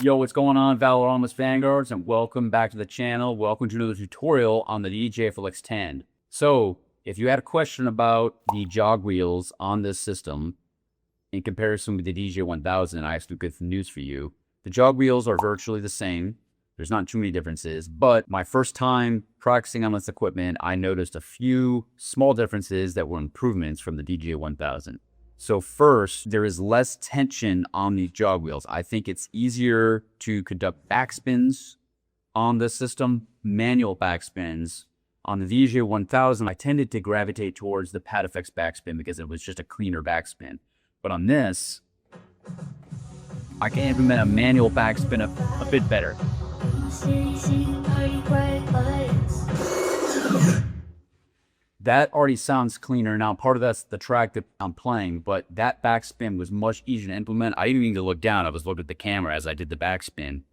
Yo, what's going on, Valoramous Vanguards, and welcome back to the channel. Welcome to another tutorial on the DDJ-FLX10. So, if you had a question about the jog wheels on this system in comparison with the DDJ-1000, I have some good news for you. The jog wheels are virtually the same. There's not too many differences, but my first time practicing on this equipment, I noticed a few small differences that were improvements from the DDJ-1000. So first, there is less tension on these jog wheels. I think it's easier to conduct backspins on the system, manual backspins. On the DDJ-1000, I tended to gravitate towards the pad effects backspin because it was just a cleaner backspin. But on this, I can implement a manual backspin a bit better. That already sounds cleaner. Now, part of that's the track that I'm playing, but that backspin was much easier to implement. I didn't even need to look down. I was looking at the camera as I did the backspin.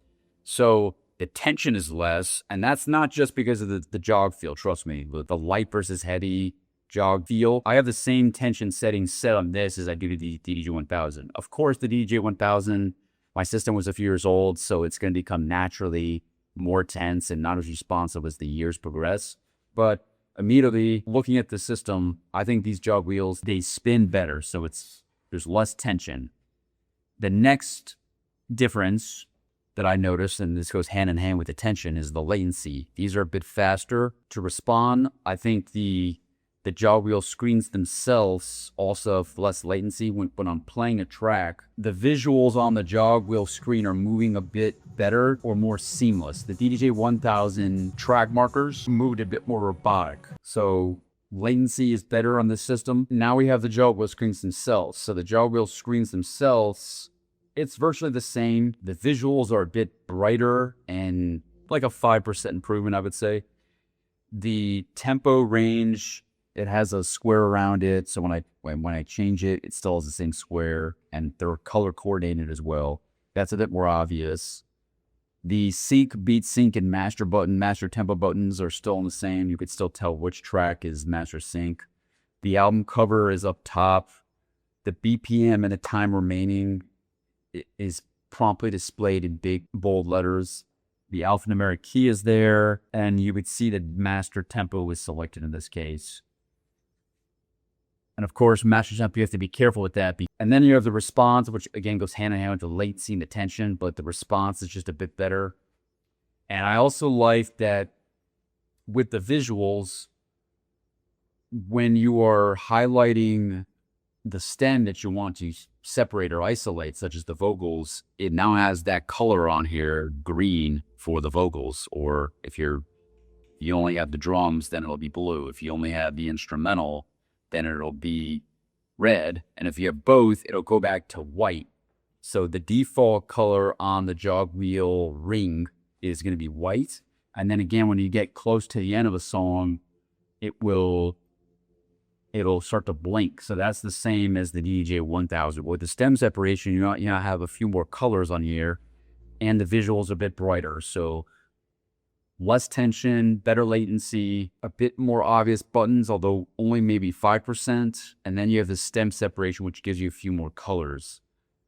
So the tension is less, and that's not just because of the jog feel, trust me. The light versus heavy jog feel. I have the same tension setting set on this as I do to the DDJ-1000. Of course, the DDJ-1000, my system was a few years old, so it's going to become naturally more tense and not as responsive as the years progress. But immediately looking at the system, I think these jog wheels, they spin better, so there's less tension. The next difference that I noticed, and this goes hand in hand with the tension, is the latency. These are a bit faster to respond. I think the jog wheel screens themselves also have less latency. When I'm playing a track, the visuals on the jog wheel screen are moving a bit better or more seamless. The DDJ-1000 track markers moved a bit more robotic. So latency is better on this system. Now we have the jog wheel screens themselves. So the jog wheel screens themselves, it's virtually the same. The visuals are a bit brighter and like a 5% improvement, I would say. The tempo range, it has a square around it, so when I change it, it still has the same square, and they're color coordinated as well. That's a bit more obvious. The sync, beat sync, and master tempo buttons are still the same. You could still tell which track is master sync. The album cover is up top. The BPM and the time remaining is promptly displayed in big, bold letters. The alphanumeric key is there, and you would see that master tempo is selected in this case. And of course, master tempo, you have to be careful with that. And then you have the response, which again goes hand in hand with the latency and the tension, but the response is just a bit better. And I also like that with the visuals, when you are highlighting the stem that you want to separate or isolate, such as the vocals, it now has that color on here, green, for the vocals. Or if you only have the drums, then it'll be blue. If you only have the instrumental, then it'll be red. And if you have both, it'll go back to white. So the default color on the jog wheel ring is going to be white. And then again, when you get close to the end of a song, it'll start to blink. So that's the same as the DDJ-1000. With the stem separation, you now have a few more colors on here, and the visuals are a bit brighter. So less tension, better latency, a bit more obvious buttons, although only maybe 5%. And then you have the stem separation, which gives you a few more colors.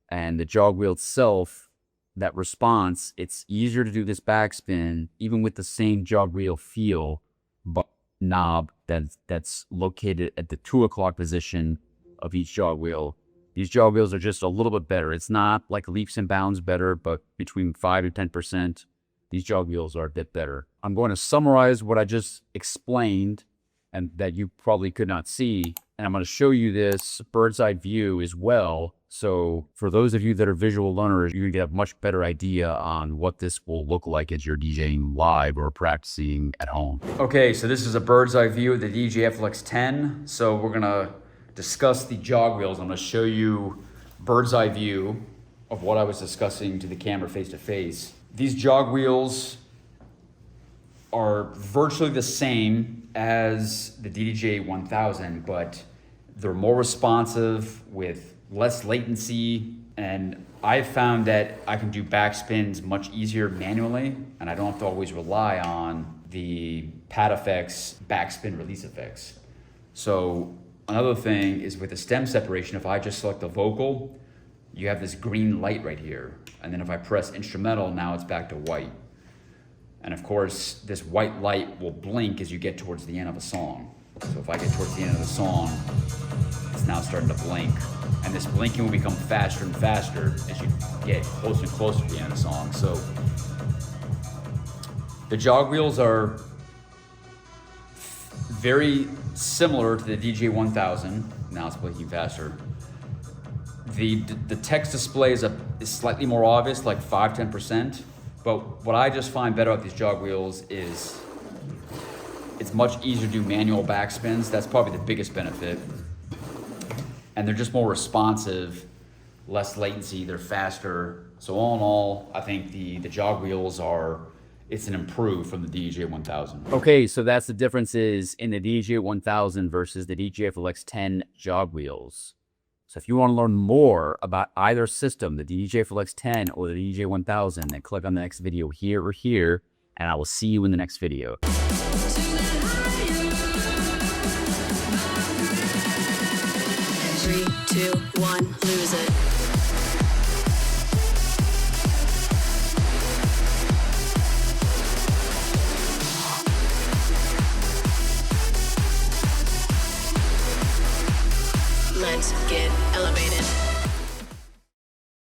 And the jog wheel itself, that response, it's easier to do this backspin, even with the same jog wheel feel, but knob that's located at the 2 o'clock position of each jog wheel. These jog wheels are just a little bit better. It's not like leaps and bounds better, but between 5 to 10%. These jog wheels are a bit better. I'm going to summarize what I just explained and that you probably could not see. And I'm going to show you this bird's eye view as well. So for those of you that are visual learners, you're going to get a much better idea on what this will look like as you're DJing live or practicing at home. Okay, so this is a bird's eye view of the DDJ-FLX10. So we're going to discuss the jog wheels. I'm going to show you bird's eye view of what I was discussing to the camera face to face. These jog wheels are virtually the same as the DDJ-1000, but they're more responsive with less latency, and I've found that I can do backspins much easier manually, and I don't have to always rely on the pad effects, backspin release effects. So another thing is with the stem separation, if I just select the vocal, you have this green light right here. And then if I press instrumental, now it's back to white. And of course, this white light will blink as you get towards the end of a song. So if I get towards the end of the song, it's now starting to blink. And this blinking will become faster and faster as you get closer and closer to the end of the song. So the jog wheels are very similar to the DDJ-1000. Now it's blinking faster. The text display is slightly more obvious, like 5–10%. But what I just find better about these jog wheels is it's much easier to do manual backspins. That's probably the biggest benefit. And they're just more responsive, less latency, they're faster. So all in all, I think the jog wheels it's an improve from the DDJ-1000. Okay, so that's the differences in the DDJ-1000 versus the DDJ-FLX10 jog wheels. So if you want to learn more about either system, the DDJ-FLX10 or the DDJ-1000, then click on the next video here or here, and I will see you in the next video. 3, 2, 1, lose.